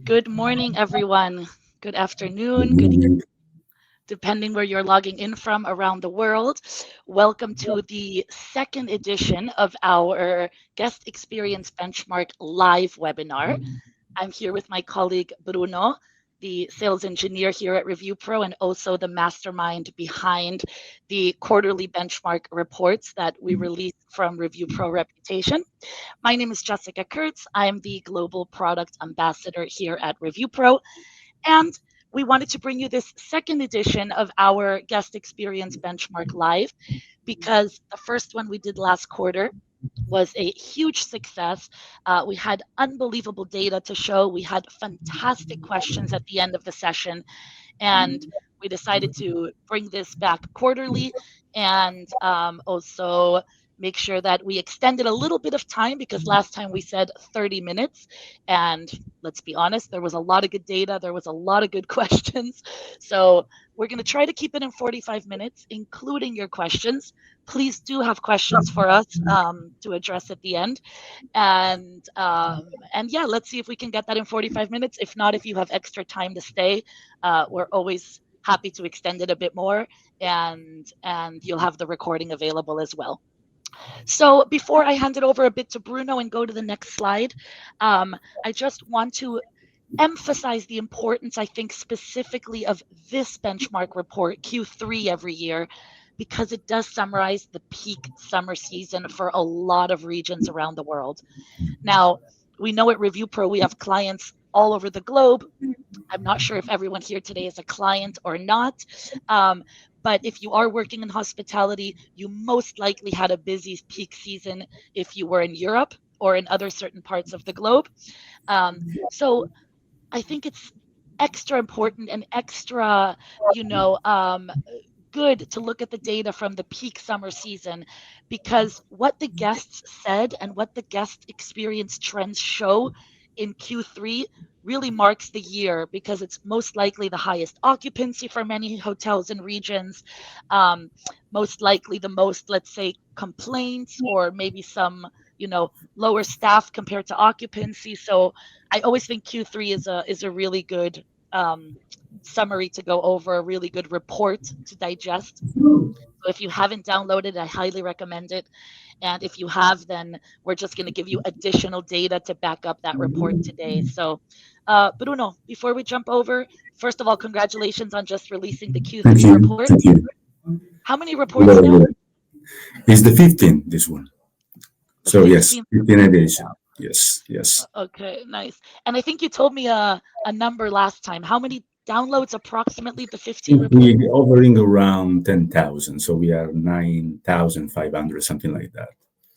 Good morning, everyone. Good afternoon, good evening, depending where you're logging in from around the world. Welcome to the second edition of our Guest Experience Benchmark live webinar. I'm here with my colleague Bruno, the sales engineer here at Review Pro, and also the mastermind behind the quarterly benchmark reports that we release from Review Pro Reputation. My name is Jessica Kurtz. I'm the global product ambassador here at Review Pro, and we wanted to bring you this second edition of our guest experience benchmark live because the first one we did last quarter was a huge success. We had unbelievable data to show. We had fantastic questions at the end of the session, and we decided to bring this back quarterly and also make sure that we extended a little bit of time because last time we said 30 minutes. And let's be honest, there was a lot of good data, there was a lot of good questions. So we're going to try to keep it in 45 minutes, including your questions. Please do have questions for us to address at the end. And yeah, let's see if we can get that in 45 minutes. If not, if you have extra time to stay, we're always happy to extend it a bit more, and you'll have the recording available as well. So before I hand it over a bit to Bruno and go to the next slide, I just want to emphasize the importance, I think, specifically of this benchmark report, Q3 every year, because it does summarize the peak summer season for a lot of regions around the world. Now, we know at Review Pro we have clients all over the globe. I'm not sure if everyone here today is a client or not. But if you are working in hospitality, you most likely had a busy peak season if you were in Europe or in other certain parts of the globe. So I think it's extra important and extra, you know, good to look at the data from the peak summer season because what the guests said and what the guest experience trends show in Q3 really marks the year because it's most likely the highest occupancy for many hotels and regions, most likely the most, let's say, complaints or maybe some, lower staff compared to occupancy. So I always think Q3 is a really good summary to go over, a really good report to digest. So if you haven't downloaded it, I highly recommend it. And if you have, then we're just going to give you additional data to back up that report today. So, Bruno, before we jump over, first of all, congratulations on just releasing the Thank Q3 you. report. Thank you. How many We reports got now? it. It's the 15th, this one. The So, yes, 15th. 15 edition. Yes, yes. Okay, nice. And I think you told me a number last time. How many downloads approximately the 15 Should report? be hovering around 10,000. So, we are 9,500, something like that.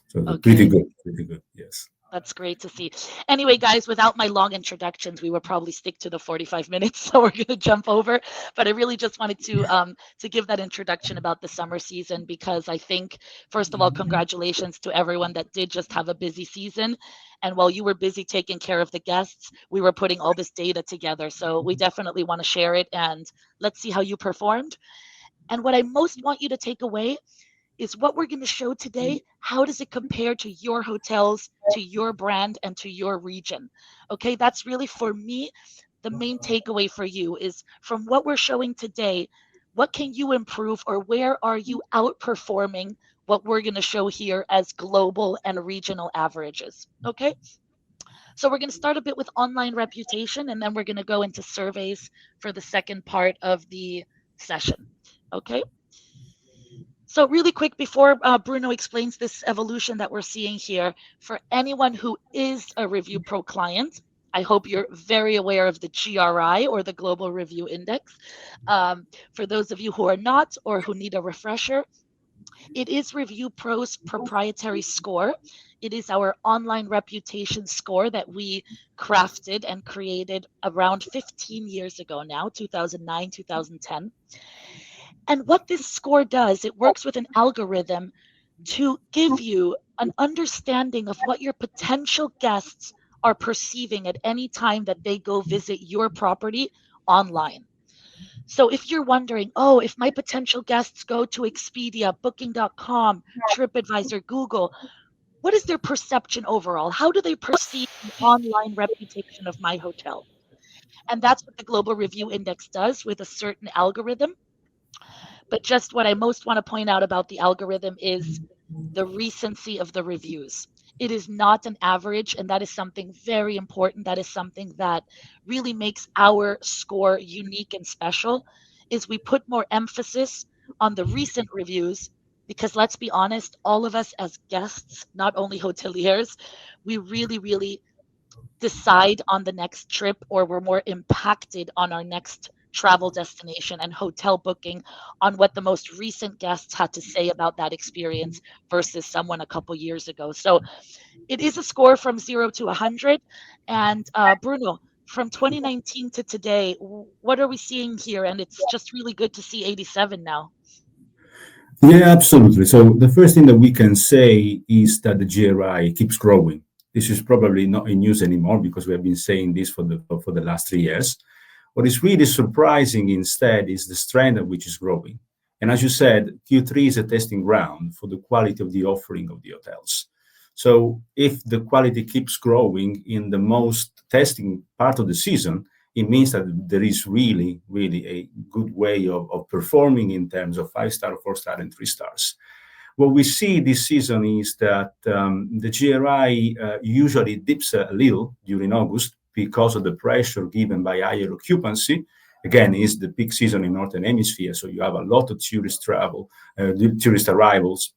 So, pretty Okay. good. Pretty good. Yes. That's great to see. Anyway, guys, without my long introductions, we would probably stick to the 45 minutes, so we're going to jump over. But I really just wanted to give that introduction about the summer season because I think, first of all, congratulations to everyone that did just have a busy season. And while you were busy taking care of the guests, we were putting all this data together. So we definitely want to share it, and let's see how you performed. And what I most want you to take away is what we're going to show today. How does it compare to your hotels, to your brand, and to your region? Okay, that's really for me the main takeaway for you is from what we're showing today, what can you improve or where are you outperforming what we're going to show here as global and regional averages? Okay, so we're going to start a bit with online reputation and then we're going to go into surveys for the second part of the session. Okay. So really quick before Bruno explains this evolution that we're seeing here, for anyone who is a Review Pro client, I hope you're very aware of the GRI or the Global Review Index. For those of you who are not or who need a refresher, it is Review Pro's proprietary score. It is our online reputation score that we crafted and created around 15 years ago now, 2009, 2010. And what this score does, it works with an algorithm to give you an understanding of what your potential guests are perceiving at any time that they go visit your property online. So if you're wondering, oh, if my potential guests go to Expedia, Booking.com, TripAdvisor, Google, what is their perception overall? How do they perceive the online reputation of my hotel? And that's what the Global Review Index does with a certain algorithm. But just what I most want to point out about the algorithm is the recency of the reviews. It is not an average, and that is something very important. That is something that really makes our score unique and special. Is we put more emphasis on the recent reviews because let's be honest, all of us as guests, not only hoteliers, we really, really decide on the next trip or we're more impacted on our next travel destination and hotel booking on what the most recent guests had to say about that experience versus someone a couple years ago. So it is a score from 0 to 100. And Bruno, from 2019 to today, what are we seeing here? And it's just really good to see 87 now. Yeah, absolutely. So the first thing that we can say is that the GRI keeps growing. This is probably not in news anymore because we have been saying this for the last 3 years. What is really surprising instead is the strength at which it's growing. And as you said, Q3 is a testing ground for the quality of the offering of the hotels. So if the quality keeps growing in the most testing part of the season, it means that there is really, really a good way of performing in terms of 5 star, 4 star, and 3 stars. What we see this season is that the GRI usually dips a little during August because of the pressure given by higher occupancy. Again, it's the peak season in Northern Hemisphere, so you have a lot of tourist travel, tourist arrivals.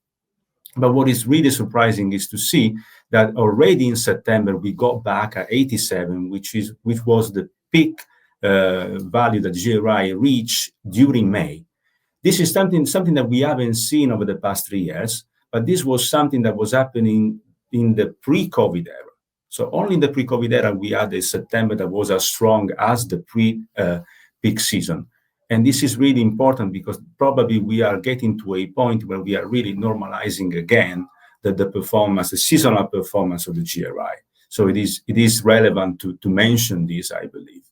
But what is really surprising is to see that already in September we got back at 87, which was the peak value that GRI reached during May. This is something that we haven't seen over the past 3 years, but this was something that was happening in the pre-COVID era. So only in the pre-COVID era we had a September that was as strong as the pre-peak season. And this is really important because probably we are getting to a point where we are really normalizing again the performance, the seasonal performance of the GRI. So it is relevant to mention this, I believe.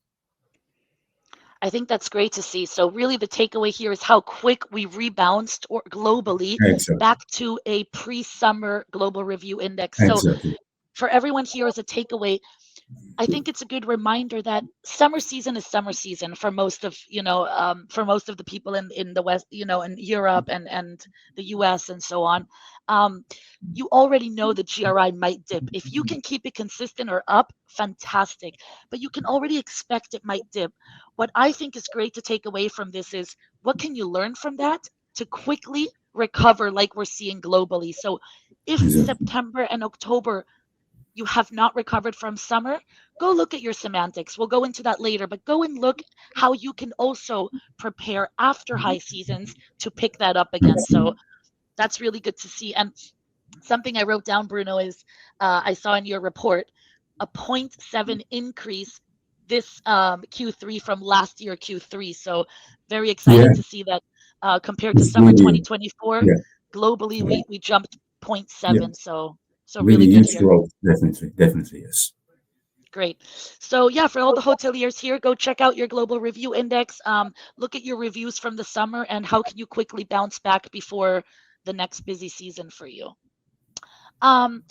I think that's great to see. So really the takeaway here is how quick we rebounced or globally Exactly. back to a pre-summer global review index. So Exactly. for everyone here as a takeaway, I think it's a good reminder that summer season is summer season for most of for most of the people in the West, in Europe and the U.S. and so on. Um, you already know the GRI might dip. If you can keep it consistent or up, fantastic. But you can already expect it might dip. What I think is great to take away from this is what can you learn from that to quickly recover like we're seeing globally. So if Exactly. September and October you have not recovered from summer, go look at your semantics. We'll go into that later, but go and look how you can also prepare after high seasons to pick that up again. So that's really good to see. And something I wrote down, Bruno, is I saw in your report a zero point 0.7 increase this Q3 from last year Q3. So very Yeah, exciting to see that compared to it's summer really, 2024, yeah, globally yeah, we jumped zero point yeah. 0.7. So Really really good huge here. growth. Definitely, definitely, yes. Great. So yeah, for all the hoteliers here, go check out your global review index. Look at your reviews from the summer and how can you quickly bounce back before the next busy season for you. Um,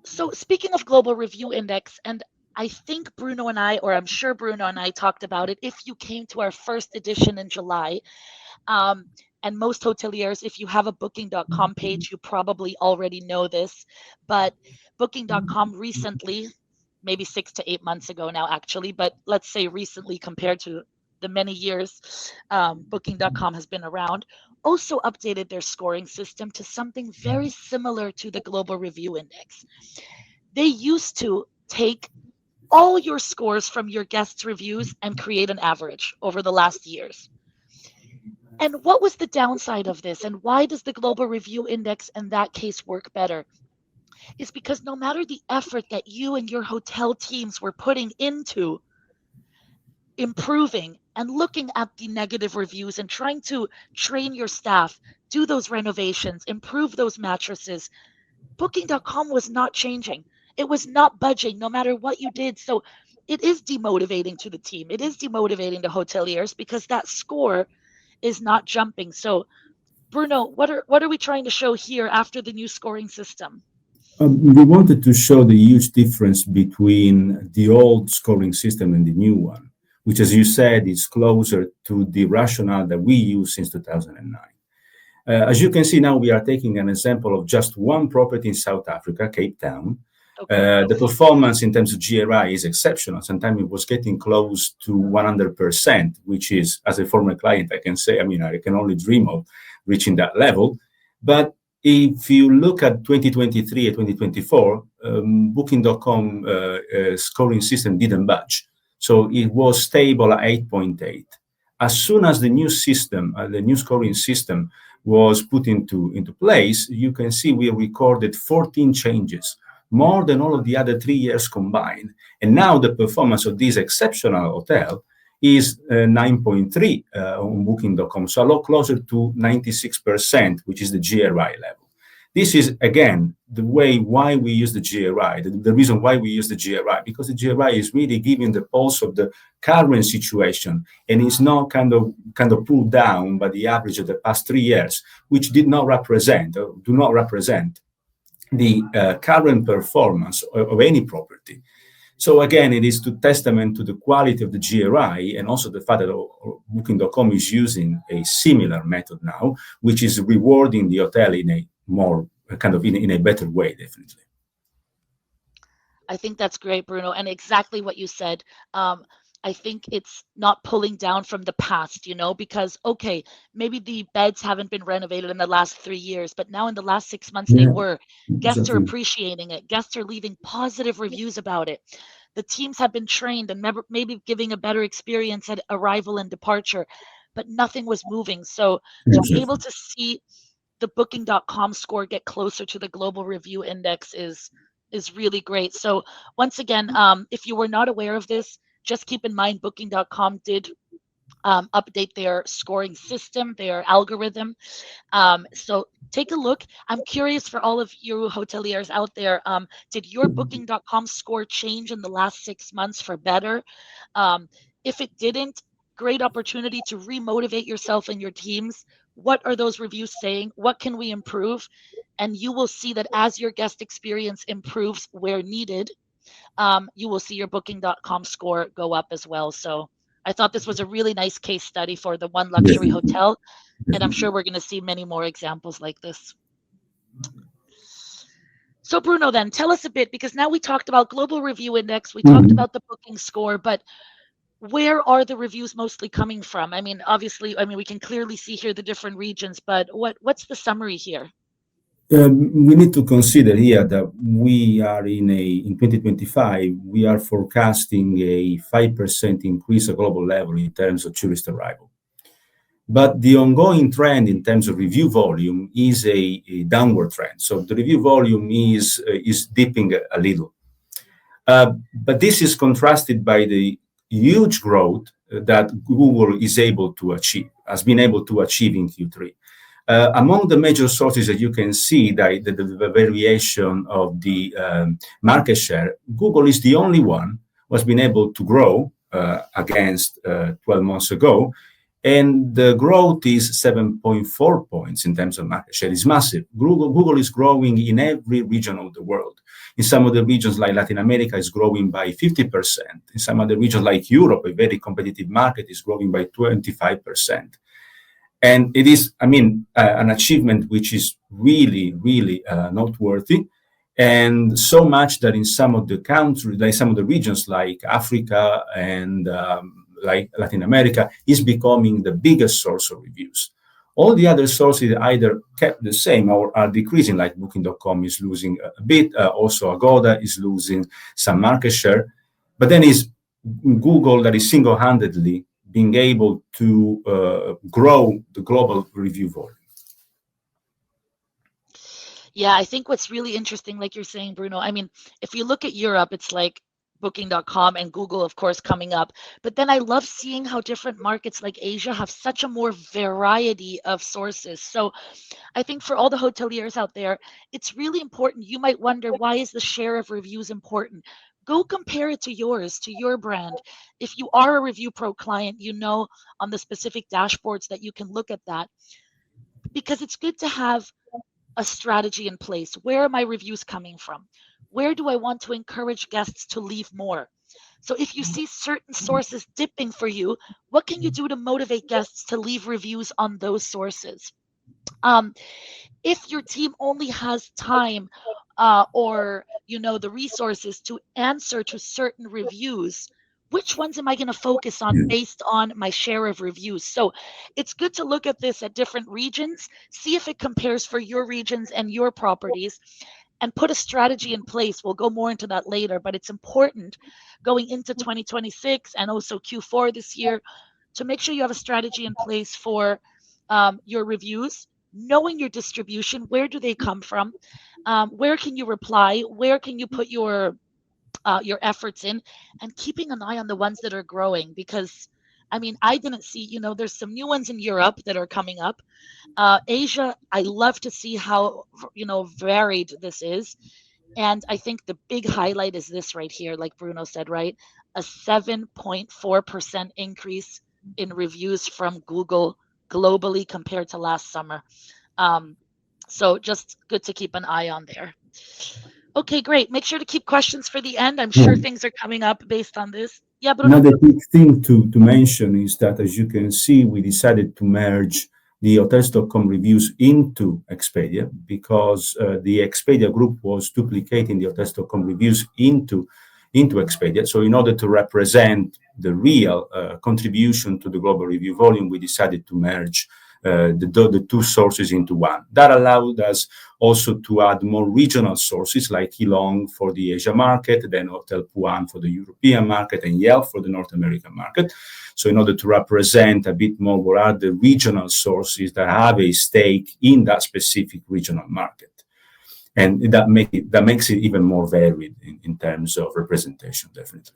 so speaking of global review index, and I think Bruno and I, or I'm sure Bruno and I talked about it if you came to our first edition in July. Um, and most hoteliers, if you have a booking.com page, you probably already know this, but booking.com recently, maybe 6 to 8 months ago now, actually, but let's say recently compared to the many years booking.com has been around, also updated their scoring system to something very similar to the Global Review Index. They used to take all your scores from your guests' reviews and create an average over the last years. And what was the downside of this? And why does the Global Review Index in that case work better? Is because no matter the effort that you and your hotel teams were putting into improving and looking at the negative reviews and trying to train your staff, do those renovations, improve those mattresses, Booking.com was not changing. It was not budging no matter what you did. So it is demotivating to the team. It is demotivating to hoteliers because that score is not jumping. So Bruno, what are we trying to show here after the new scoring system? We wanted to show the huge difference between the old scoring system and the new one, which, as you said, is closer to the rationale that we use since 2009. As you can see now, we are taking an example of just one property in South Africa, Cape Town. Okay. The performance in terms of GRI is exceptional. Sometimes it was getting close to 100%, which is, as a former client, I can say, I mean, I can only dream of reaching that level. But if you look at 2023 and 2024, Booking.com scoring system didn't budge. So it was stable at 8.8. As soon as the new system, the new scoring system was put into place, you can see we recorded 14 changes, more than all of the other 3 years combined. And now the performance of this exceptional hotel is 9.3 on Booking.com, so a lot closer to 96%, which is the GRI level. This is, again, the way why we use the GRI, the reason why we use the GRI, because the GRI is really giving the pulse of the current situation, and it's not kind of pulled down by the average of the past 3 years, which did not represent, or do not represent, the current performance of any property. So again, it is to testament to the quality of the GRI, and also the fact that Booking.com is using a similar method now, which is rewarding the hotel in a more in a better way, definitely. I think that's great, Bruno, and exactly what you said. I think it's not pulling down from the past, because, okay, maybe the beds haven't been renovated in the last 3 years, but now in the last 6 months they Yeah, were. Guests are exactly. appreciating it. Guests are leaving positive reviews about it. The teams have been trained and maybe giving a better experience at arrival and departure, but nothing was moving. So to be able Exactly. to see the Booking.com score get closer to the global review index is really great. So once again, if you were not aware of this, just keep in mind Booking.com did update their scoring system, their algorithm. So take a look. I'm curious for all of you hoteliers out there. Did your Booking.com score change in the last 6 months for better? Um, if it didn't, great opportunity to remotivate yourself and your teams. What are those reviews saying? What can we improve? And you will see that as your guest experience improves where needed, you will see your Booking.com score go up as well. So I thought this was a really nice case study for the one luxury Definitely. hotel, and I'm Definitely. sure we're going to see many more examples like this. So Bruno, then tell us a bit, because now we talked about global review index, we talked Mhm. about the booking score, but where are the reviews mostly coming from? I mean, obviously, we can clearly see here the different regions, but what's the summary here? We need to consider here that we are in 2025, we are forecasting a 5% increase at global level in terms of tourist arrival. But the ongoing trend in terms of review volume is a downward trend. So the review volume is dipping a little. But this is contrasted by the huge growth that Google is able to achieve, has been able to achieve in Q3. Among the major sources that you can see that the variation of the market share, Google is the only one who has been able to grow against 12 months ago. And the growth is 7.4 points in terms of market share. It's massive. Google is growing in every region of the world. In some of the regions like Latin America, it's growing by 50%. In some other regions like Europe, a very competitive market, is growing by 25%. And it is, an achievement which is really, really noteworthy. And so much that in some of the countries, like some of the regions like Africa and like Latin America, is becoming the biggest source of reviews. All the other sources either kept the same or are decreasing, like Booking.com is losing a bit. Also, Agoda is losing some market share. But then is Google that is single-handedly being able to grow the global review volume. Yeah, I think what's really interesting, like you're saying, Bruno, if you look at Europe, it's like Booking.com and Google, of course, coming up. But then I love seeing how different markets like Asia have such a more variety of sources. So I think for all the hoteliers out there, it's really important. You might wonder, why is the share of reviews important? Go compare it to yours, to your brand. If you are a Review Pro client, on the specific dashboards that you can look at that, because it's good to have a strategy in place. Where are my reviews coming from? Where do I want to encourage guests to leave more? So if you see certain sources dipping for you, what can you do to motivate guests to leave reviews on those sources? Um, if your team only has time or the resources to answer to certain reviews, which ones am I going to focus on Yeah. based on my share of reviews? So it's good to look at this at different regions, see if it compares for your regions and your properties, and put a strategy in place. We'll go more into that later, but it's important going into 2026 and also Q4 this year to make sure you have a strategy in place for your reviews, knowing your distribution. Where do they come from? Where can you reply? Where can you put your efforts in? And keeping an eye on the ones that are growing, because I mean, I didn't see, there's some new ones in Europe that are coming up. Asia, I love to see how, varied this is. And I think the big highlight is this right here, like Bruno said, right? A 7.4% increase in reviews from Google globally compared to last summer. Um, so just good to keep an eye on there. Okay, great. Make sure to keep questions for the end. I'm Yeah. sure things are coming up based on this. Yeah, Bruno? Another big thing to mention is that, as you can see, we decided to merge the Hotels.com reviews into Expedia because the Expedia group was duplicating the Hotels.com reviews into Expedia. So in order to represent the real contribution to the global review volume, we decided to merge the two sources into one. That allowed us also to add more regional sources like Elong for the Asia market, then Hotel Puan for the European market, and Yelp for the North American market. So in order to represent a bit more what are the regional sources that have a stake in that specific regional market. And that makes it even more varied in terms of representation, definitely.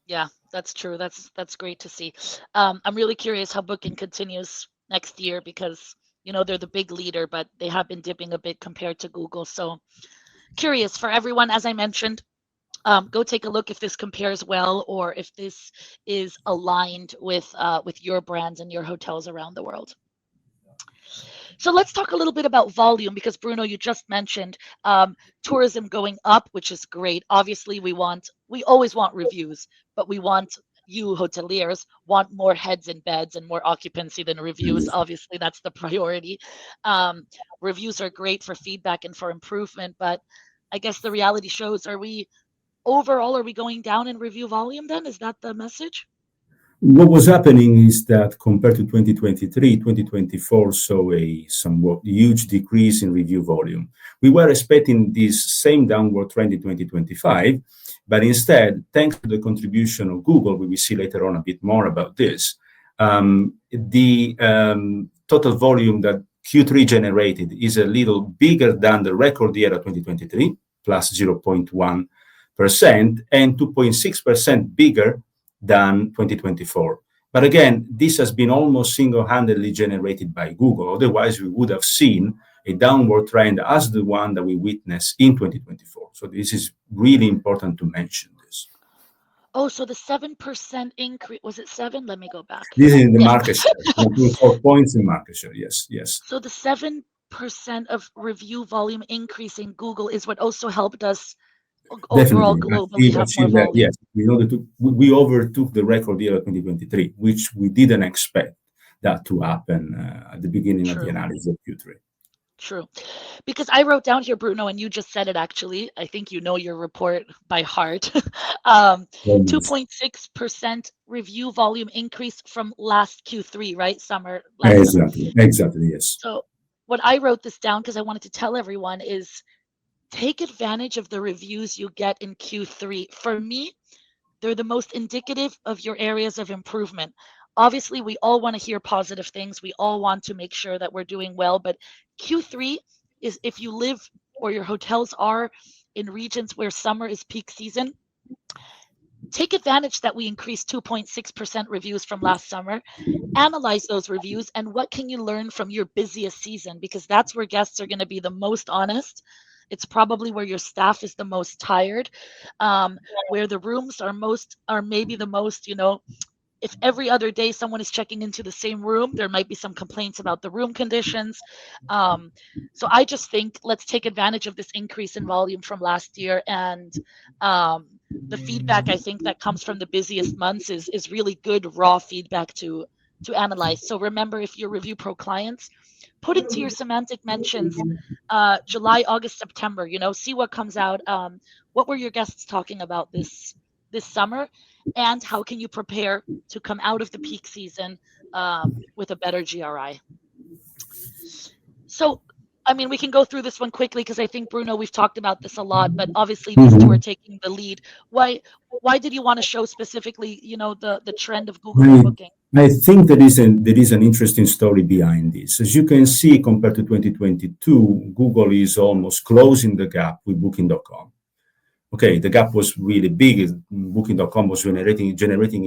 Yeah, that's true. That's great to see. I'm really curious how booking continues next year because they're the big leader, but they have been dipping a bit compared to Google. So curious for everyone, as I mentioned, go take a look if this compares well or if this is aligned with your brands and your hotels around the world. So let's talk a little bit about volume because Bruno, you just mentioned tourism going up, which is great. Obviously, we always want reviews, but we want you hoteliers want more heads in beds and more occupancy than reviews. Obviously, that's the priority. Um, Reviews are great for feedback and for improvement, but I guess the reality shows, are we going down in review volume then? Is that the message? What was happening is that compared to 2023, 2024 saw a somewhat huge decrease in review volume. We were expecting this same downward trend in 2025, but instead, thanks to the contribution of Google, we will see later on a bit more about this, the total volume that Q3 generated is a little bigger than the record year of 2023, plus 0.1%, and 2.6% bigger than 2024. But again, this has been almost single-handedly generated by Google. Otherwise, we would have seen a downward trend as the one that we witnessed in 2024. So this is really important to mention this. Oh, so the 7% increase, was it seven? Let me go back. This is in the Yeah. market share, 1.4 points in market share. Yes, yes. So the 7% of review volume increase in Google is what also helped us overall Definitely. globally have more Achieve that, volume. yes. We overtook the record year of 2023, which we didn't expect that to happen at the beginning of the True, analysis of Q3. true. Because I wrote down here, Bruno, and you just said it actually. I think you know your report by heart. um, Almost. 2.6% review volume increase from last Q3, right? Last summer. Exactly, yes. So what I wrote this down because I wanted to tell everyone is take advantage of the reviews you get in Q3. For me, they're the most indicative of your areas of improvement. Obviously, we all want to hear positive things. We all want to make sure that we're doing well. But Q3 is if you live or your hotels are in regions where summer is peak season, take advantage that we increased 2.6% reviews from last summer. Analyze those reviews and what can you learn from your busiest season because that's where guests are going to be the most honest. It's probably where your staff is the most tired, where the rooms are maybe the most if every other day someone is checking into the same room, there might be some complaints about the room conditions. Um, so I just think let's take advantage of this increase in volume from last year. And um, the feedback I think that comes from the busiest months is really good raw feedback to analyze. So remember, if you're Review Pro clients, put into your semantic mentions July, August, September. See what comes out. What were your guests talking about this summer, and how can you prepare to come out of the peak season with a better GRI? So, I mean, we can go through this one quickly because I think, Bruno, we've talked about this a lot, but obviously these two are Mhm. taking the lead. Why did you want to show specifically, the trend of Google for I, booking? I think there is an interesting story behind this. As you can see, compared to 2022, Google is almost closing the gap with Booking.com. Okay, the gap was really big. Booking.com was generating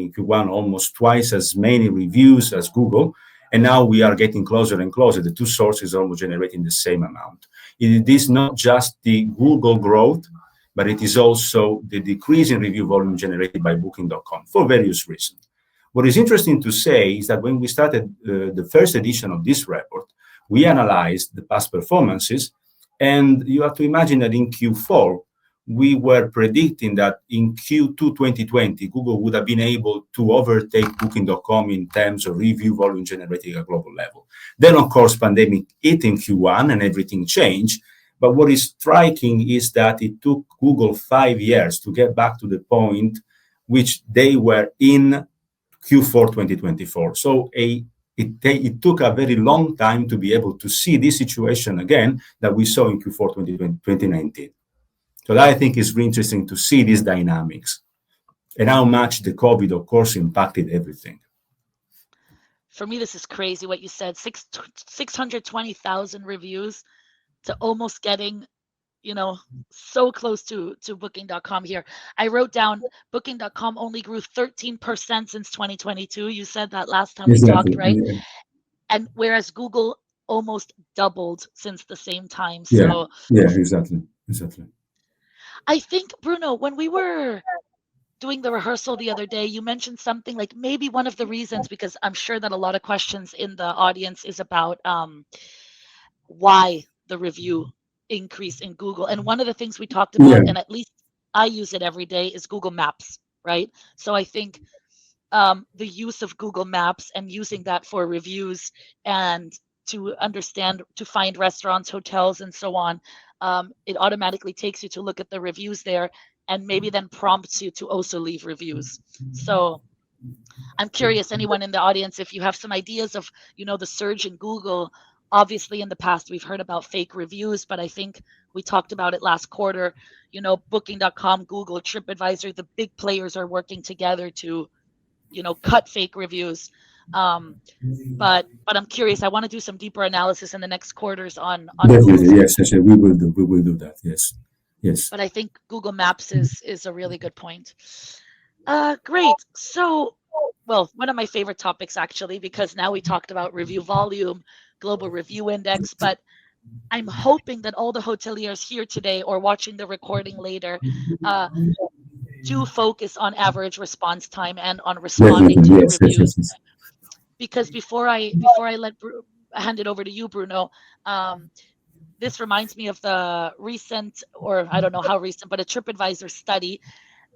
in Q1 almost twice as many reviews as Google, and now we are getting closer and closer. The two sources are almost generating the same amount. It is not just the Google growth, but it is also the decrease in review volume generated by Booking.com for various reasons. What is interesting to say is that when we started the first edition of this report, we analyzed the past performances, and you have to imagine that in Q4, we were predicting that in Q2 2020, Google would have been able to overtake Booking.com in terms of review volume generated at a global level. Then, of course, pandemic hit in Q1 and everything changed. But what is striking is that it took Google 5 years to get back to the point which they were in Q4 2024. So it took a very long time to be able to see this situation again that we saw in Q4 2019. So that I think is really interesting to see these dynamics and how much the COVID, of course, impacted everything. For me, this is crazy what you said. 620,000 reviews to almost getting, so close to Booking.com here. I wrote down Booking.com only grew 13% since 2022. You said that last time we talked, Exactly. right? And whereas Google almost doubled since the same time. Yeah. So Yeah. Exactly. Exactly. I think, Bruno, when we were doing the rehearsal the other day, you mentioned something like maybe one of the reasons, because I'm sure that a lot of questions in the audience is about why the review increase in Google. And one of the things we talked Yeah. about, and at least I use it every day, is Google Maps, right? So I think the use of Google Maps and using that for reviews and to find restaurants, hotels, and so on, it automatically takes you to look at the reviews there and maybe then prompts you to also leave reviews. So I'm curious, anyone in the audience, if you have some ideas of, the surge in Google. Obviously, in the past, we've heard about fake reviews, but I think we talked about it last quarter. Booking.com, Google, TripAdvisor, the big players are working together to, cut fake reviews. But I'm curious. I want to do some deeper analysis in the next quarters on Google's. Definitely. Yes. Yes. Yes. We will do that. Yes. Yes. But I think Google Maps is a really good point. Great. So, well, one of my favorite topics actually, because now we talked about review volume, global review index, but I'm hoping that all the hoteliers here today or watching the recording later uh, do focus on average response time and on responding Definitely. to the Yes. Yes. reviews. Yes. Yes. Because before I hand it over to you, Bruno, um, this reminds me of the recent, or I don't know how recent, but a TripAdvisor study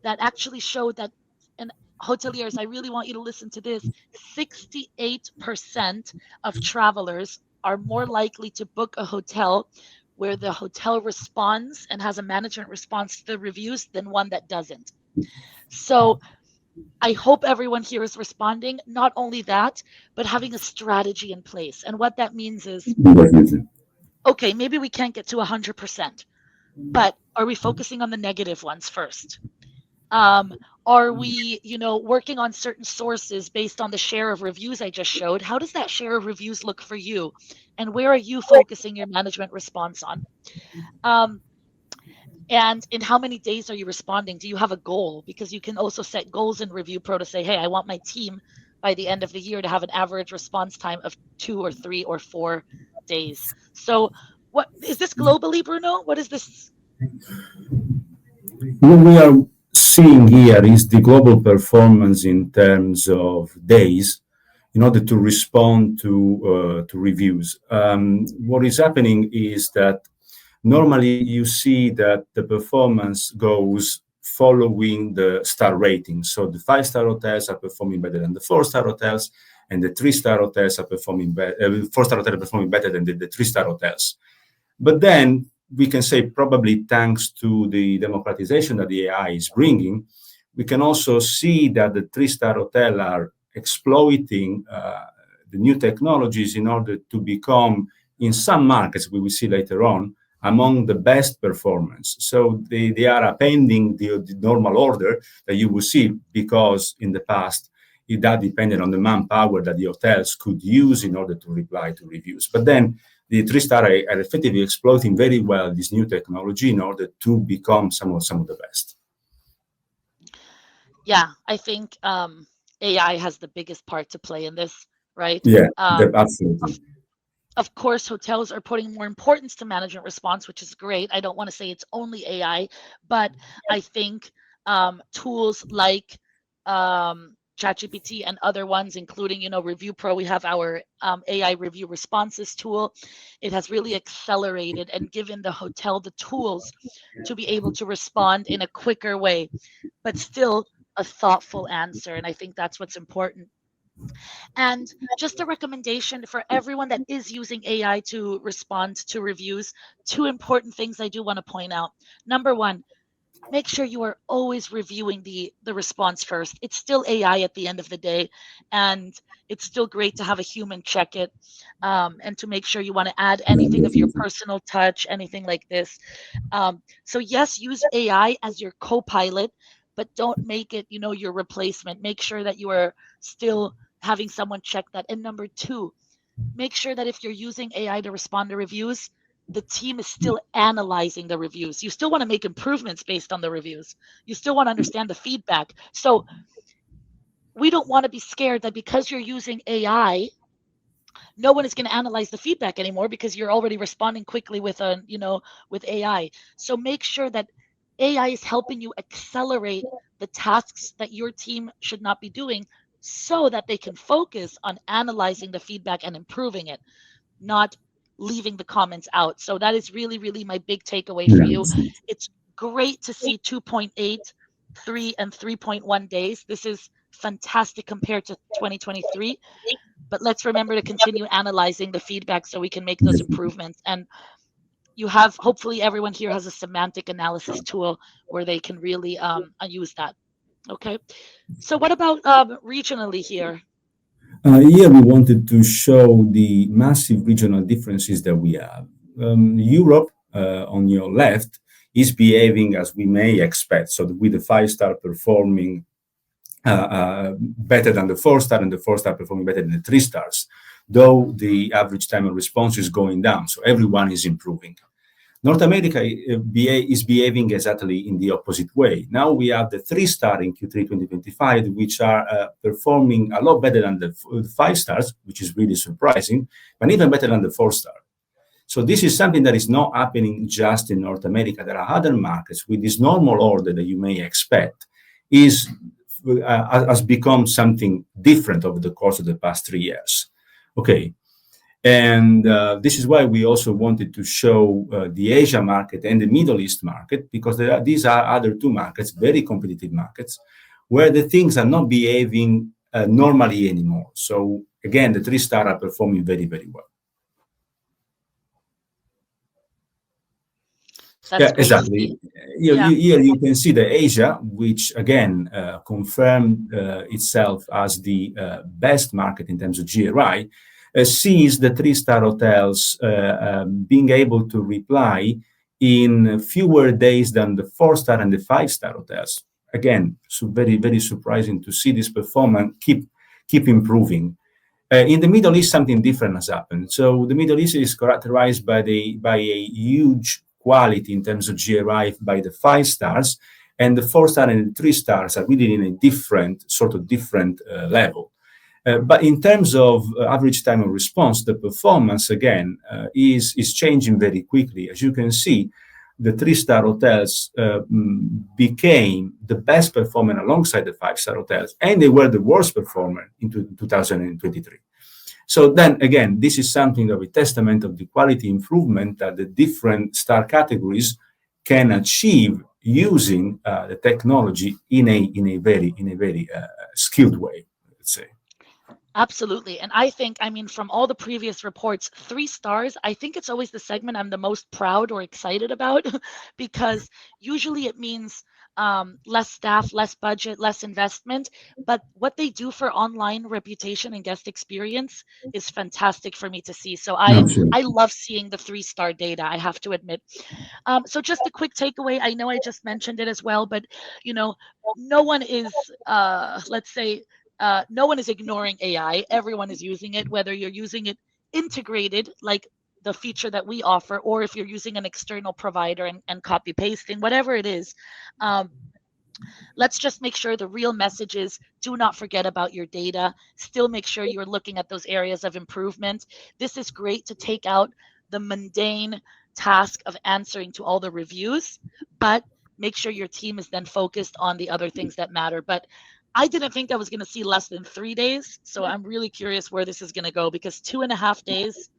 that actually showed that, and hoteliers, I really want you to listen to this, 68% of travelers are more likely to book a hotel where the hotel responds and has a management response to the reviews than one that doesn't. So I hope everyone here is responding. Not only that, but having a strategy in place. And what that means is, Definitely. okay, maybe we can't get to 100%, but are we focusing on the negative ones first? Um, are we, working on certain sources based on the share of reviews I just showed? How does that share of reviews look for you? And where are you focusing your management response on? Um, and in how many days are you responding? Do you have a goal? Because you can also set goals in Review Pro to say, hey, I want my team by the end of the year to have an average response time of 2 or 3 or 4 days. So what is this globally, Bruno? What is this? We are. seeing here is the global performance in terms of days in order to respond to reviews. What is happening is that normally you see that the performance goes following the star rating. So the 5-star hotels are performing better than the 4-star hotels, and the 3-star hotels are performing better. 4-star hotels are performing better than the 3-star hotels. But then we can say, probably thanks to the democratization that the AI is bringing, we can also see that the 3-star hotel are exploiting the new technologies in order to become, in some markets, we will see later on, among the best performance. So they are appending the normal order that you will see, because in the past, that depended on the manpower that the hotels could use in order to reply to reviews. But then the 3-star are effectively exploiting very well this new technology in order to become some of the best. Yeah, I think AI has the biggest part to play in this, right? Yeah, Of, absolutely. of course, hotels are putting more importance to management response, which is great. I don't want to say it's only AI, but I think tools like ChatGPT and other ones, including, Review Pro, we have our AI review responses tool. It has really accelerated and given the hotel the tools to be able to respond in a quicker way, but still a thoughtful answer. And I think that's what's important. And just a recommendation for everyone that is using AI to respond to reviews, two important things I do want to point out. Number one, make sure you are always reviewing the response first. It's still AI at the end of the day, and it's still great to have a human check it, and to make sure you want to add Yeah, anything of your definitely. personal touch, anything like this. So yes, use AI as your co-pilot, but don't make it, your replacement. Make sure that you are still having someone check that. And number two, make sure that if you're using AI to respond to reviews, the team is still analyzing the reviews. You still want to make improvements based on the reviews. You still want to understand the feedback. So we don't want to be scared that because you're using AI, no one is going to analyze the feedback anymore because you're already responding quickly with AI. So make sure that AI is helping you accelerate the tasks that your team should not be doing so that they can focus on analyzing the feedback and improving it, not leaving the comments out. So that is really, really my big takeaway for Yeah. you. It's great to see 2.8, 3, and 3.1 days. This is fantastic compared to 2023. But let's remember to continue analyzing the feedback so we can make those Definitely. improvements. And you have, hopefully, everyone here has a semantic analysis tool where they can really use that. Okay. So what about regionally here? Here we wanted to show the massive regional differences that we have. Europe, on your left, is behaving as we may expect. So with the 5-star performing better than the 4-star, and the 4-star performing better than the 3-stars, though the average time of response is going down. So everyone is improving. North America is behaving exactly in the opposite way. Now we have the 3-star in Q3 2025, which are performing a lot better than the 5-stars, which is really surprising, but even better than the 4-star. So this is something that is not happening just in North America. There are other markets with this normal order that you may expect has become something different over the course of the past 3 years. Okay. And this is why we also wanted to show the Asia market and the Middle East market, because these are other two markets, very competitive markets, where the things are not behaving normally anymore. So again, the 3-star are performing very, very well. That's Yeah, great to see. exactly. Yeah. Here you can see the Asia, which again confirmed itself as the best market in terms of GRI, sees the 3-star hotels being able to reply in fewer days than the 4-star and the 5-star hotels. Again, so very, very surprising to see this performance keep improving. In the Middle East, something different has happened. So the Middle East is characterized by a huge quality in terms of GRI by the 5-stars, and the 4-star and the 3-stars are really in a different level. But in terms of average time of response, the performance again is changing very quickly. As you can see, the 3-star hotels became the best performer alongside the 5-star hotels, and they were the worst performer in 2023. So then again, this is something of a testament of the quality improvement that the different star categories can achieve using the technology in a very skilled way, let's say. Absolutely. And I think, I mean, from all the previous reports, 3 stars, I think it's always the segment I'm the most proud or excited about because usually it means less staff, less budget, less investment. But what they do for online reputation and guest experience is fantastic for me to see. So I Absolutely. love seeing the 3 star data, I have to admit. So just a quick takeaway. I know I just mentioned it as well, but you know, no one is, let's say, no one is ignoring AI. Everyone is using it, whether you're using it integrated, like the feature that we offer, or if you're using an external provider and copy pasting, whatever it is. Um, let's just make sure the real message is do not forget about your data. Still make sure you're looking at those areas of improvement. This is great to take out the mundane task of answering to all the reviews, but make sure your team is then focused on the other things that matter. But I didn't think I was going to see less than 3 days. So I'm really curious where this is going to go because 2.5 days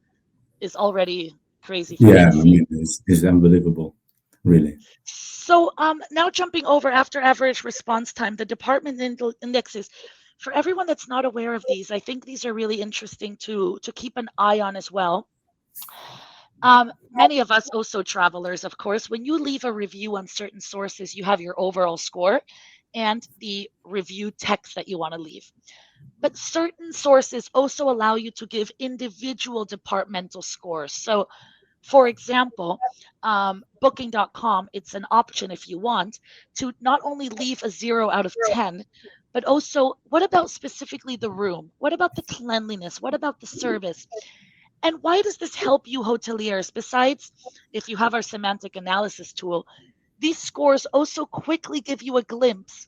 is already crazy for me Yeah, to I see. mean, it's unbelievable, really. So now jumping over after average response time, the department indexes. For everyone that's not aware of these, I think these are really interesting to keep an eye on as well. Many of us, also travelers, of course, when you leave a review on certain sources, you have your overall score and the review text that you want to leave. But certain sources also allow you to give individual departmental scores. So for example, booking.com, it's an option if you want to not only leave a 0 out of 10, but also what about specifically the room? What about the cleanliness? What about the service? And why does this help you, hoteliers? Besides, if you have our semantic analysis tool, these scores also quickly give you a glimpse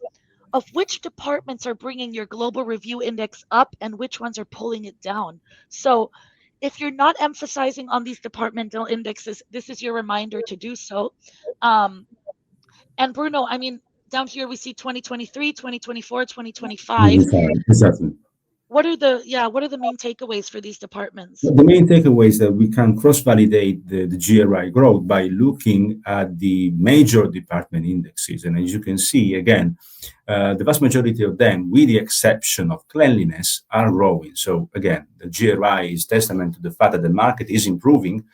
of which departments are bringing your global review index up and which ones are pulling it down. So, if you're not emphasizing on these departmental indexes, this is your reminder to do so. Um, and Bruno, I mean, down here we see 2023, 2024, 2025. Exactly. What are the main takeaways for these departments? The main takeaway is that we can cross-validate the GRI growth by looking at the major department indexes. And as you can see, again, the vast majority of them, with the exception of cleanliness, are growing. So again, the GRI is testament to the fact that the market is improving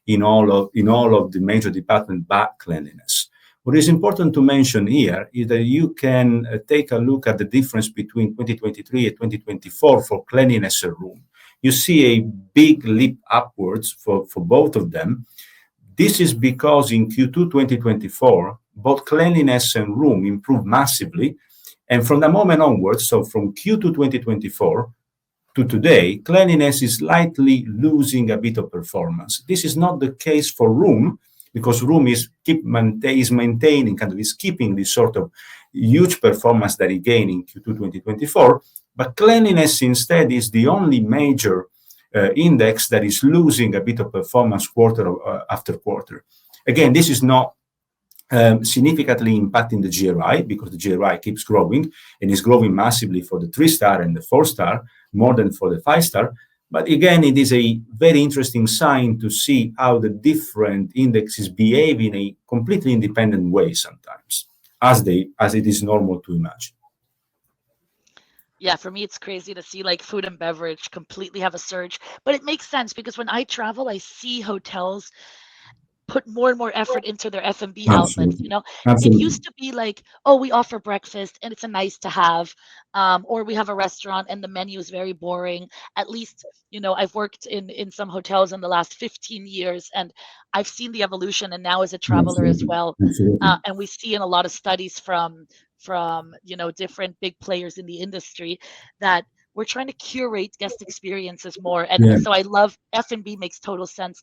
in all of the major departments but cleanliness. What is important to mention here is that you can take a look at the difference between 2023 and 2024 for cleanliness and room. You see a big leap upwards for both of them. This is because in Q2 2024, both cleanliness and room improved massively. And from the moment onwards, so from Q2 2024 to today, cleanliness is slightly losing a bit of performance. This is not the case for room, because room is maintaining, kind of is keeping this sort of huge performance that it gained in Q2 2024. But cleanliness instead is the only major index that is losing a bit of performance quarter after quarter. Again, this is not significantly impacting the GRI because the GRI keeps growing and is growing massively for the 3-star and the 4-star, more than for the 5-star. But again, it is a very interesting sign to see how the different indexes behave in a completely independent way sometimes, as it is normal to imagine. Yeah, for me, it's crazy to see like food and beverage completely have a surge, but it makes sense because when I travel, I see hotels put more and more effort into their F&B outlets, Absolutely. It Absolutely. used to be like, oh, we offer breakfast and it's a nice to have, or we have a restaurant and the menu is very boring. At least, I've worked in some hotels in the last 15 years and I've seen the evolution and now as a traveler as Absolutely. well. Absolutely. And we see in a lot of studies from different big players in the industry that we're trying to curate guest experiences more. And Yeah. so I love F&B makes total sense.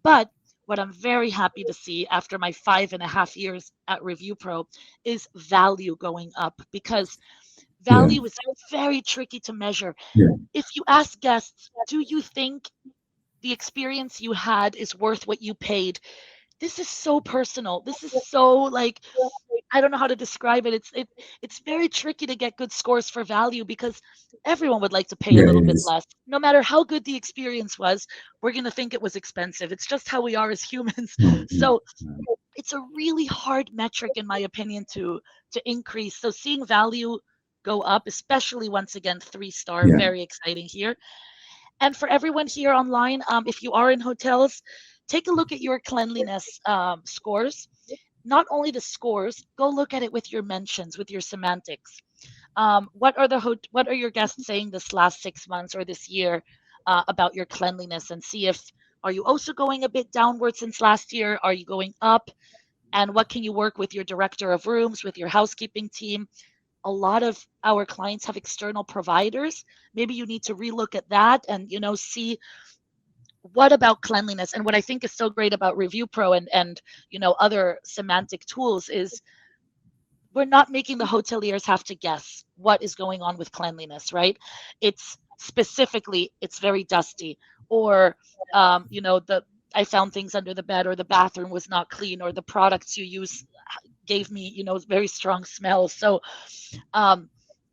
But what I'm very happy to see after my 5.5 years at Review Pro is value going up because Yeah. value is very tricky to measure. Yeah. If you ask guests, do you think the experience you had is worth what you paid? this is so personal. This is so like I don't know how to describe it. It's very tricky to get good scores for value because everyone would like to pay a Yeah, little it bit is. less. No matter how good the experience was, we're going to think it was expensive. It's just how we are as humans. Mhm. So it's a really hard metric in my opinion to increase. So seeing value go up, especially once again 3-star, Yeah, very exciting here. And for everyone here online, if you are in hotels, take a look at your cleanliness scores. Not only the scores, go look at it with your mentions, with your semantics. What are your guests saying this last 6 months or this year about your cleanliness, and see if are you also going a bit downward since last year? Are you going up? And what can you work with your director of rooms, with your housekeeping team? A lot of our clients have external providers. Maybe you need to relook at that and see what about cleanliness. And what I think is so great about Review Pro and other semantic tools is we're not making the hoteliers have to guess what is going on with cleanliness, right? It's specifically it's very dusty, or the I found things under the bed, or the bathroom was not clean, or the products you use gave me very strong smells. So um,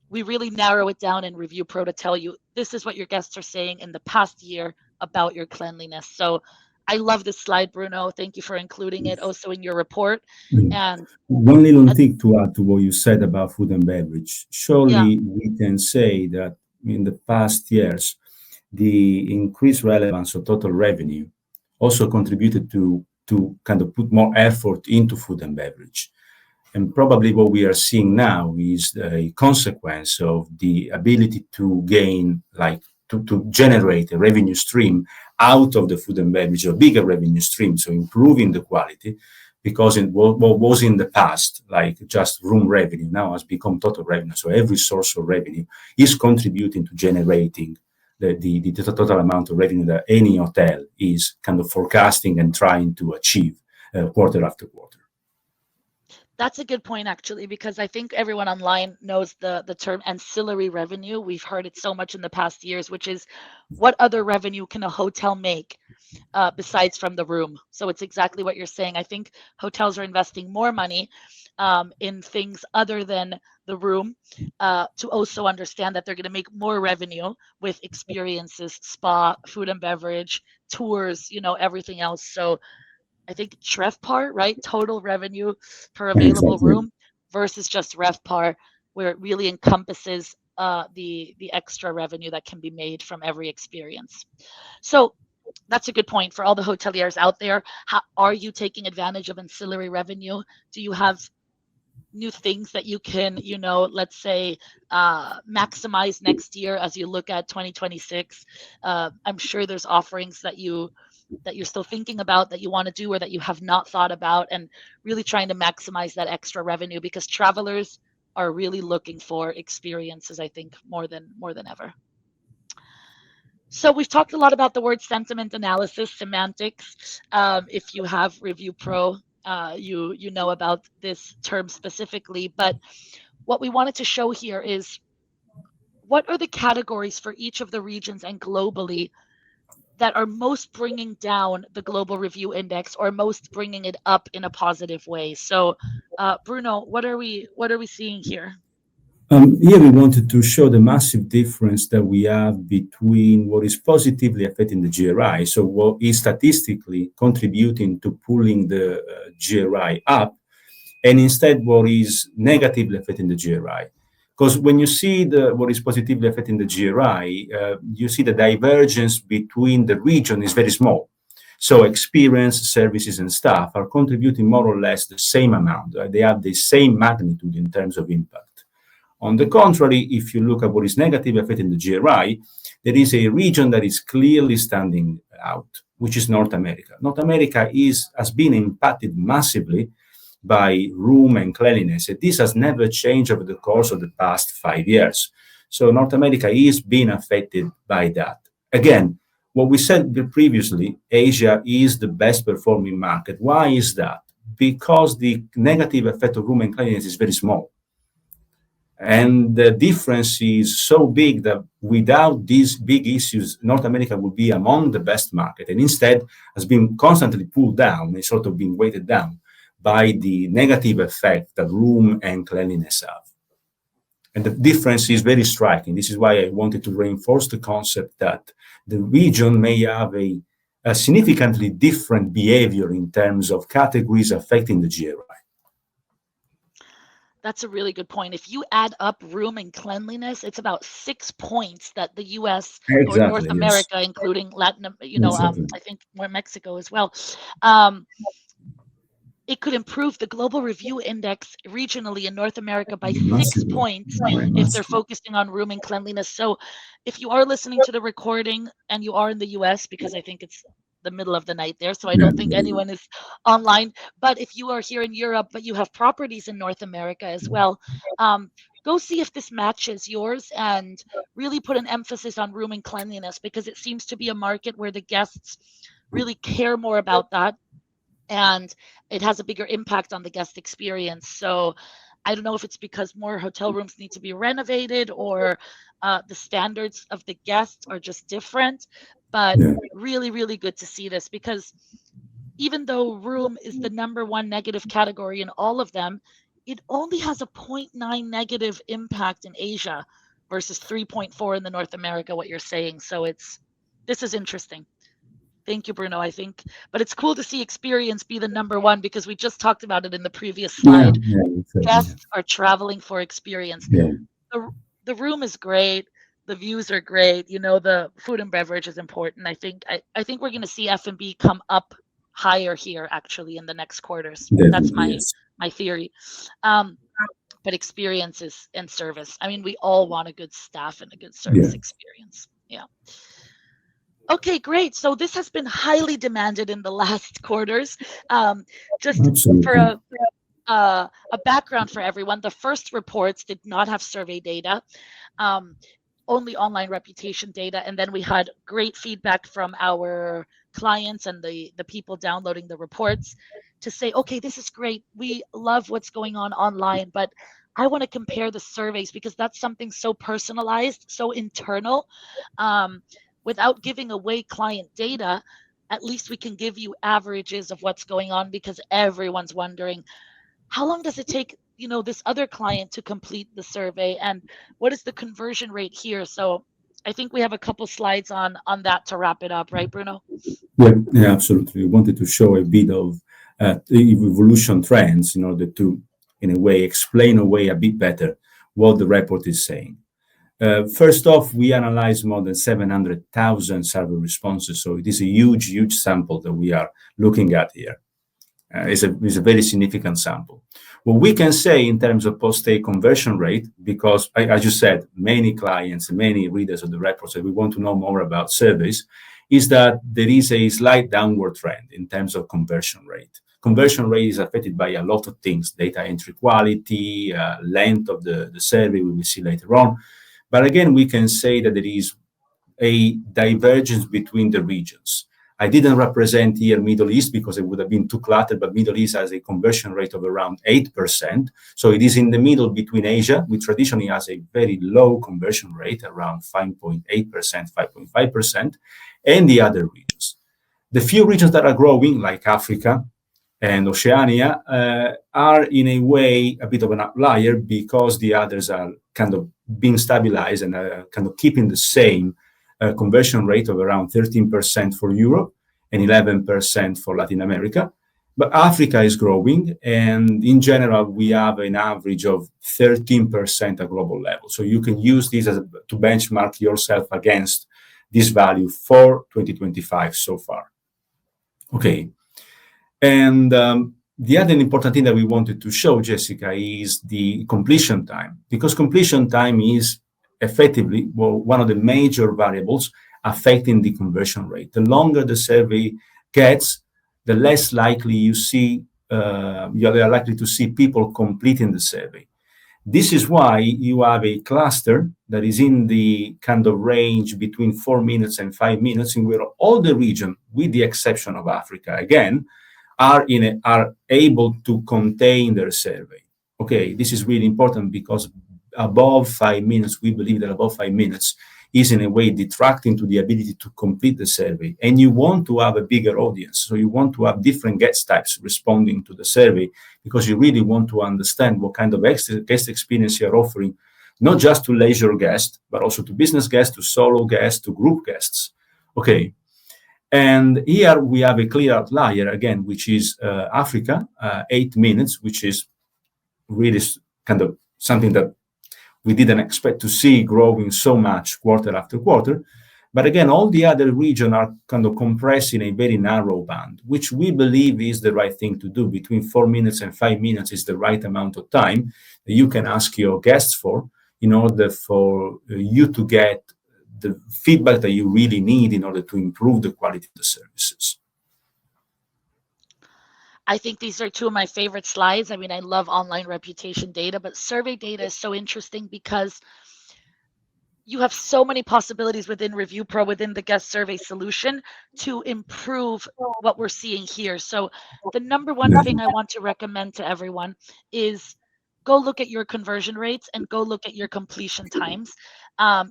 we really narrow it down in Review Pro to tell you this is what your guests are saying in the past year about your cleanliness. So I love this slide, Bruno. Thank you for including it also in your report. mm. And One little uh, thing to add to what you said about food and beverage. yeah, Surely we can say that in the past years, the increased relevance of total revenue also contributed to kind of put more effort into food and beverage. And probably what we are seeing now is a consequence of the ability to gain, like to generate a revenue stream out of the food and beverage, a bigger revenue stream, so improving the quality, because what was in the past, like just room revenue, now has become total revenue. So every source of revenue is contributing to generating the total amount of revenue that any hotel is kind of forecasting and trying to achieve quarter after quarter. that's a good point actually, because I think everyone online knows the term ancillary revenue. We've heard it so much in the past years, which is what other revenue can a hotel make besides from the room. So it's exactly what you're saying. I think hotels are investing more money in things other than the room to also understand that they're going to make more revenue with experiences, spa, food and beverage, tours, everything else. So I think TRevPAR, right? Total revenue per available Exactly. room versus just RevPAR, where it really encompasses the extra revenue that can be made from every experience. So that's a good point for all the hoteliers out there. How are you taking advantage of ancillary revenue? Do you have new things that you can, let's say, maximize next year as you look at 2026? I'm sure there's offerings that you're still thinking about that you want to do or that you have not thought about, and really trying to maximize that extra revenue because travelers are really looking for experiences, I think, more than ever. So we've talked a lot about the word sentiment analysis, semantics. If you have Review Pro, you know about this term specifically. But what we wanted to show here is what are the categories for each of the regions and globally that are most bringing down the global review index or most bringing it up in a positive way. So, Bruno, what are we seeing here? Here we wanted to show the massive difference that we have between what is positively affecting the GRI, so what is statistically contributing to pulling the GRI up, and instead what is negatively affecting the GRI. Because when you see what is positively affecting the GRI, you see the divergence between the region is very small. So experience, services, and staff are contributing more or less the same amount. They have the same magnitude in terms of impact. On the contrary, if you look at what is negatively affecting the GRI, there is a region that is clearly standing out, which is North America. North America has been impacted massively by room and cleanliness. And this has never changed over the course of the past 5 years. So North America is being affected by that. Again, what we said previously, Asia is the best performing market. Why is that? Because the negative effect of room and cleanliness is very small. And the difference is so big that without these big issues, North America would be among the best market, and instead has been constantly pulled down and sort of been weighted down by the negative effect that room and cleanliness have. And the difference is very striking. This is why I wanted to reinforce the concept that the region may have a significantly different behavior in terms of categories affecting the GRI. That's a really good point. If you add up room and cleanliness, it's about 6 points that the U.S. or North Exactly, yes. America, including Exactly. I think more Mexico as well. Um, it could improve the global review index regionally in North America by six Massively. points if they're Massively. focusing on room and cleanliness. So if you are listening to the recording and you are in the US, because I think it's the middle of the night there, so I Yeah, don't think anyone is online. But if you are here in Europe, but you have properties in North America as well, um, go see if this matches yours and really put an emphasis on room and cleanliness because it seems to be a market where the guests really care more about that and it has a bigger impact on the guest experience. So I don't know if it's because more hotel rooms need to be renovated or the standards of the guests are just different, but yeah, really, really good to see this because even though room is the number one negative category in all of them, it only has a zero point 0.9 negative impact in Asia versus 3.4 in the North America, what you're saying. So this is interesting. Thank you, Bruno. I think, but it's cool to see experience be the number one because we just talked about it in the previous yeah, slide. yeah, exactly. Guests are traveling for experience. Yeah, The, the room is great. The views are great. The food and beverage is important. I think we're going to see F&B come up higher here actually in the next quarters. That's definitely, yes. my theory. Um, but experiences and service. I mean, we all want a good staff and a good Yeah, service experience. Yeah. Okay, great. So this has been highly demanded in the last quarters. Just for absolutely. a background for everyone, the first reports did not have survey data, um, only online reputation data, and then we had great feedback from our clients and the people downloading the reports to say, okay, this is great. We love what's going on online, but I want to compare the surveys because that's something so personalized, so internal. Um, Without giving away client data, at least we can give you averages of what's going on because everyone's wondering how long does it take this other client to complete the survey and what is the conversion rate here. So I think we have a couple slides on that to wrap it up, right, Bruno? Yeah, yeah, absolutely. We wanted to show a bit of evolution trends in order to, in a way, explain away a bit better what the report is saying. First off, we analyzed more than 700,000 survey responses, so it is a huge, huge sample that we are looking at here. It's a very significant sample. What we can say in terms of post-stay conversion rate, because as you said, many clients, many readers of the report say we want to know more about surveys, is that there is a slight downward trend in terms of conversion rate. Conversion rate is affected by a lot of things, data entry quality, length of the survey, we will see later on. But again, we can say that there is a divergence between the regions. I didn't represent here Middle East because it would have been too cluttered, but Middle East has a conversion rate of around 8%. So it is in the middle between Asia, which traditionally has a very low conversion rate, around 5.8%, 5.5%, and the other regions. The few regions that are growing, like Africa and Oceania, are in a way a bit of an outlier because the others are kind of being stabilized and kind of keeping the same conversion rate of around 13% for Europe and 11% for Latin America. But Africa is growing, and in general, we have an average of 13% at global level. So you can use this to benchmark yourself against this value for 2025 so far. Okay. And the other important thing that we wanted to show, Jessica, is the completion time, because completion time is effectively one of the major variables affecting the conversion rate. The longer the survey gets, the less likely you are likely to see people completing the survey. This is why you have a cluster that is in the kind of range between 4 minutes and 5 minutes, in where all the region, with the exception of Africa, again, are able to contain their survey. Okay, this is really important because above 5 minutes, we believe that above 5 minutes is in a way detracting to the ability to complete the survey. And you want to have a bigger audience. So you want to have different guest types responding to the survey because you really want to understand what kind of guest experience you're offering, not just to leisure guests, but also to business guests, to solo guests, to group guests. Okay. And here we have a clear outlier again, which is Africa, 8 minutes, which is really kind of something that we didn't expect to see growing so much quarter after quarter. But again, all the other regions are kind of compressed in a very narrow band, which we believe is the right thing to do. Between 4 minutes and 5 minutes is the right amount of time that you can ask your guests for in order for you to get the feedback that you really need in order to improve the quality of the services. I think these are two of my favorite slides. I mean, I love online reputation data, but survey data is so interesting because you have so many possibilities within Review Pro, within the guest survey solution to improve what we're seeing here. So the number one thing I want to recommend to everyone is go look at your conversion rates and go look at your completion times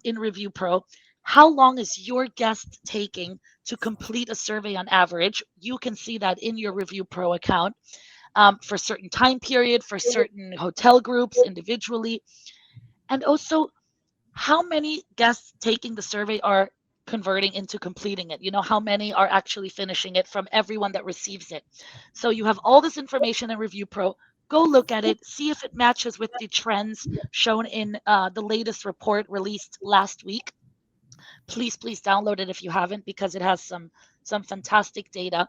in Review Pro. How long is your guest taking to complete a survey on average? You can see that in your Review Pro account for certain time period, for certain hotel groups individually, and also how many guests taking the survey are converting into completing it. You know, how many are actually finishing it from everyone that receives it. So you have all this information in Review Pro. Go look at it, see if it matches with the trends shown in the latest report released last week. Please download it if you haven't, because it has some fantastic data.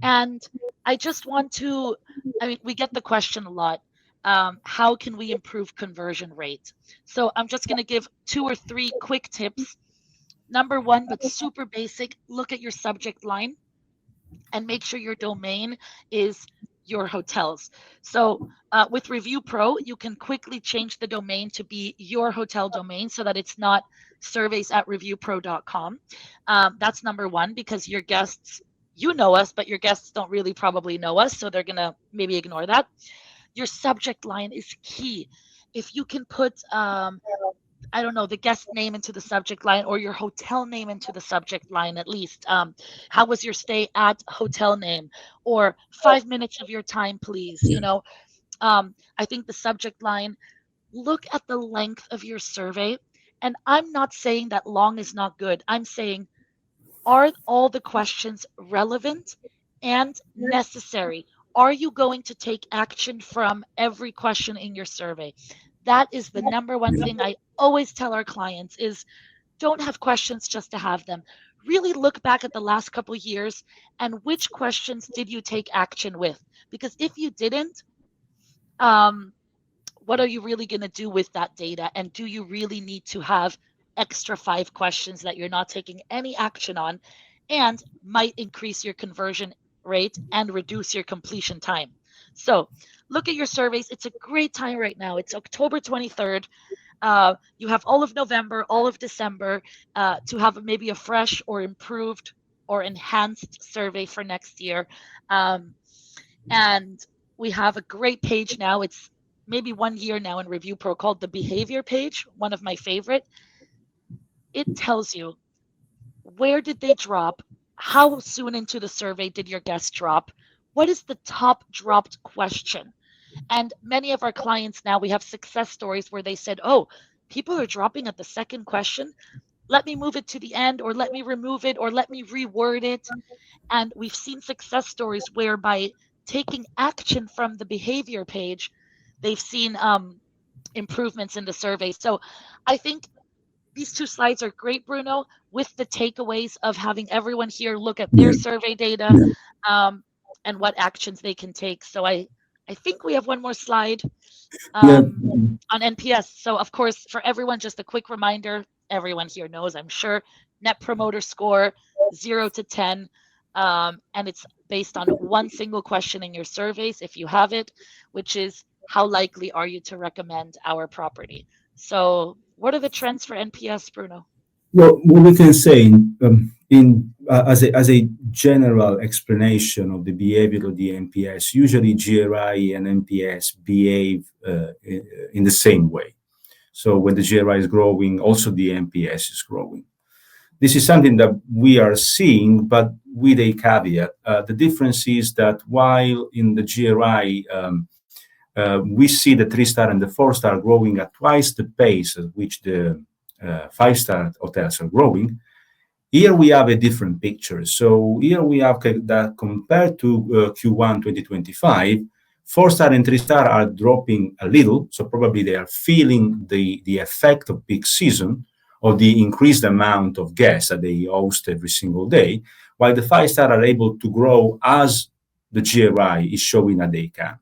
And I just want to, I mean, we get the question a lot. How can we improve conversion rate? So I'm just going to give 2 or 3 quick tips. Number one, but super basic, look at your subject line and make sure your domain is your hotels. So with Review Pro, you can quickly change the domain to be your hotel domain so that it's not surveys@reviewpro.com. That's number one, because your guests, you know us, but your guests don't really probably know us, so they're going to maybe ignore that. Your subject line is key. If you can put, I don't know, the guest name into the subject line, or your hotel name into the subject line at least. How was your stay at hotel name? Or 5 minutes of your time, please. You know, I think the subject line, look at the length of your survey. And I'm not saying that long is not good. I'm saying, are all the questions relevant and necessary? Are you going to take action from every question in your survey? That is the number one thing I always tell our clients is, don't have questions just to have them. Really look back at the last couple of years and which questions did you take action with? Because if you didn't, what are you really going to do with that data? And do you really need to have extra 5 questions that you're not taking any action on and might increase your conversion rate and reduce your completion time? So look at your surveys. It's a great time right now. It's October 23rd. You have all of November, all of December to have maybe a fresh or improved or enhanced survey for next year. And we have a great page now. It's maybe 1 year now in Review Pro, called the behavior page, one of my favorite. It tells you, where did they drop? How soon into the survey did your guest drop? What is the top dropped question? And many of our clients now, we have success stories where they said, oh, people are dropping at the second question. Let me move it to the end, or let me remove it, or let me reword it. And we've seen success stories where by taking action from the behavior page, they've seen improvements in the survey. So I think these 2 slides are great, Bruno, with the takeaways of having everyone here look at their survey data and what actions they can take. So I think we have one more slide on NPS. So of course, for everyone, just a quick reminder, everyone here knows, I'm sure, Net Promoter Score 0 to 10. And it's based on one single question in your surveys, if you have it, which is, how likely are you to recommend our property? So what are the trends for NPS, Bruno? Well, what we can say as a general explanation of the behavior of the NPS, usually GRI and NPS behave in the same way. So when the GRI is growing, also the NPS is growing. This is something that we are seeing, but with a caveat. The difference is that while in the GRI, we see the 3-star and the 4-star growing at twice the pace at which the 5-star hotels are growing. Here we have a different picture. So here we have that compared to Q1 2025, 4-star and 3-star are dropping a little. So probably they are feeling the effect of peak season or the increased amount of guests that they host every single day, while the 5-star are able to grow as the GRI is showing that they can.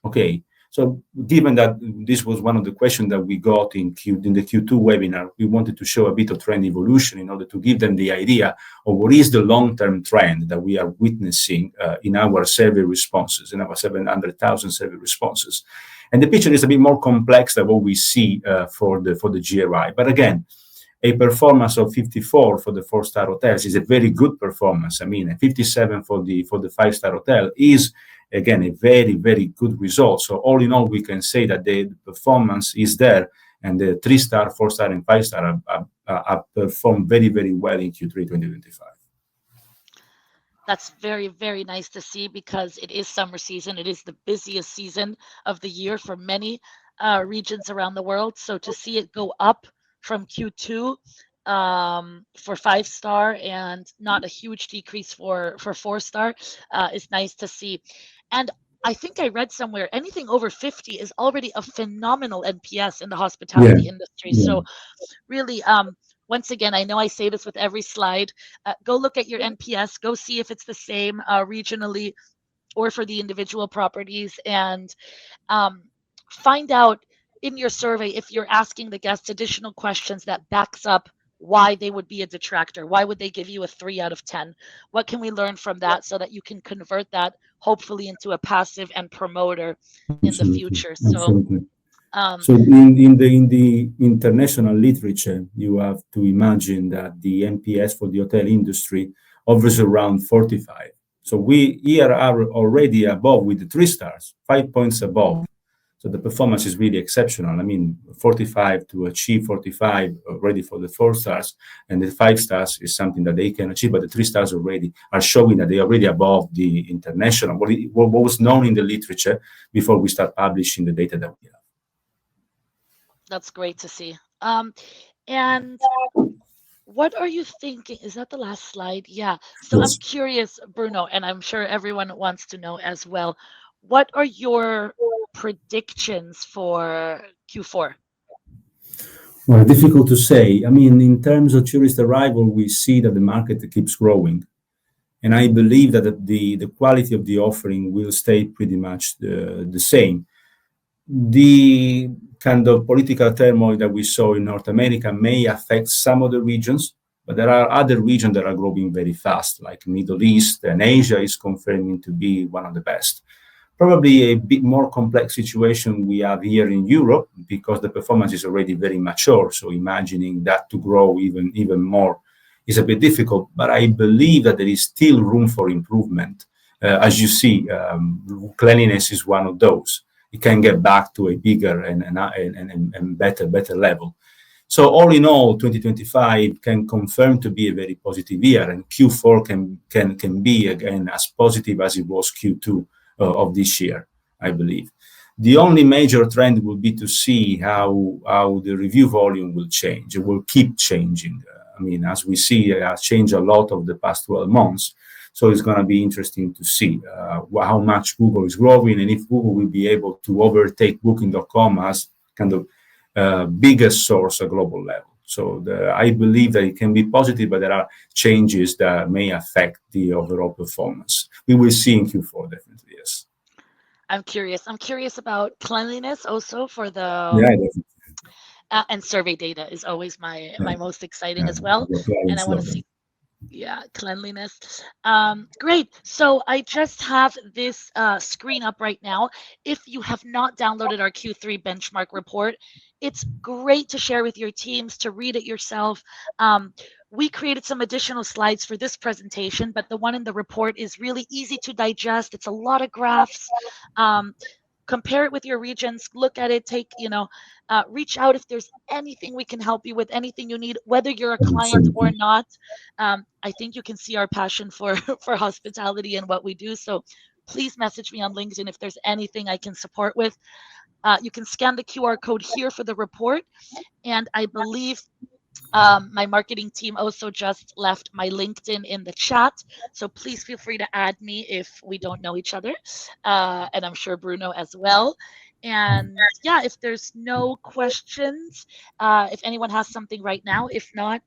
Okay. So given that this was one of the questions that we got in the Q2 webinar, we wanted to show a bit of trend evolution in order to give them the idea of what is the long-term trend that we are witnessing in our survey responses, in our 700,000 survey responses. And the picture is a bit more complex than what we see for the GRI. But again, a performance of 54 for the 4-star hotels is a very good performance. I mean, a 57 for the 5-star hotel is, again, a very, very good result. So all in all, we can say that the performance is there, and the 3-star, 4-star, and 5-star have performed very, very well in Q3 2025. That's very, very nice to see, because it is summer season. It is the busiest season of the year for many regions around the world. So to see it go up from Q2 for 5-star and not a huge decrease for 4-star is nice to see. And I think I read somewhere anything over 50 is already a phenomenal NPS in the hospitality industry. Yeah. So really, once again, I know I say this with every slide, go look at your NPS, go see if it's the same regionally or for the individual properties, and find out in your survey if you're asking the guests additional questions that backs up why they would be a detractor. Why would they give you a 3 out of 10? What can we learn from that so that you can convert that hopefully into a passive and promoter in the Absolutely. future? So Absolutely. So in the international literature, you have to imagine that the NPS for the hotel industry hovers around 45. So we here are already above with the 3-stars, 5 points above. So the performance is really exceptional. I mean, 45 to achieve 45 already for the 4-stars, and the 5-stars is something that they can achieve, but the 3-stars already are showing that they are already above the international, what was known in the literature before we start publishing the data that we have. that's great to see. And what are you thinking? Is that the last slide? Yeah. So I'm Yes. curious, Bruno, and I'm sure everyone wants to know as well. What are your predictions for Q4? Well, difficult to say. I mean, in terms of tourist arrival, we see that the market keeps growing. And I believe that the quality of the offering will stay pretty much the same. The kind of political turmoil that we saw in North America may affect some of the regions, but there are other regions that are growing very fast, like Middle East, and Asia is confirming to be one of the best. Probably a bit more complex situation we have here in Europe, because the performance is already very mature. So imagining that to grow even more is a bit difficult, but I believe that there is still room for improvement. As you see, cleanliness is one of those. It can get back to a bigger and better level. So all in all, 2025 can confirm to be a very positive year, and Q4 can be again as positive as it was Q2 of this year, I believe. The only major trend will be to see how the review volume will change. It will keep changing. I mean, as we see, it has changed a lot of the past 12 months. So it's going to be interesting to see how much Google is growing, and if Google will be able to overtake Booking.com as kind of biggest source at global level. So I believe that it can be positive, but there are changes that may affect the overall performance. We will see in Q4, definitely, yes. I'm curious. I'm curious about cleanliness also for the Yeah, definitely. And survey data is always my Yeah, most exciting yeah. as well. Your And I clients want to love it. see, yeah, cleanliness. Great. So I just have this screen up right now. If you have not downloaded our Q3 benchmark report, it's great to share with your teams, to read it yourself. We created some additional slides for this presentation, but the one in the report is really easy to digest. It's a lot of graphs. compare it with your regions, look at it, reach out if there's anything we can help you with, anything you need, whether you're a client or Absolutely. not. I think you can see our passion for for hospitality and what we do. So please message me on LinkedIn if there's anything I can support with. You can scan the QR code here for the report. And I believe my marketing team also just left my LinkedIn in the chat. So please feel free to add me if we don't know each other. And I'm sure Bruno as well. And yeah, if there's no questions, if anyone has something right now, if not,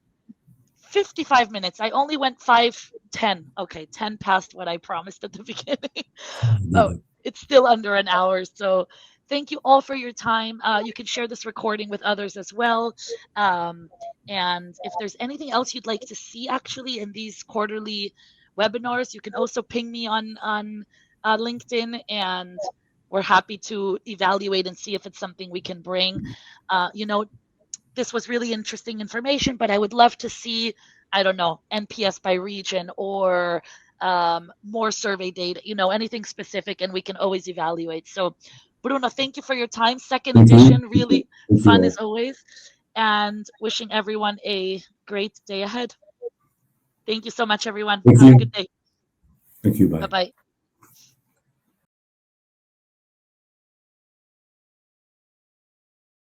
55 minutes. I only went 5:10. Okay, 10 past what I promised at the beginning. Oh, it's still under an hour. So thank you all for your time. You can share this recording with others as well. And if there's anything else you'd like to see actually in these quarterly webinars, you can also ping me on LinkedIn, and we're happy to evaluate and see if it's something we can bring. This was really interesting information, but I would love to see, I don't know, NPS by region or more survey data, anything specific, and we can always evaluate. So, Bruno, thank you for your time. Second Thank you. edition, really Thank you fun all. as always, and wishing everyone a great day ahead. Thank you so much, everyone. Thank Have a you. good day. Thank you. Bye. Bye bye.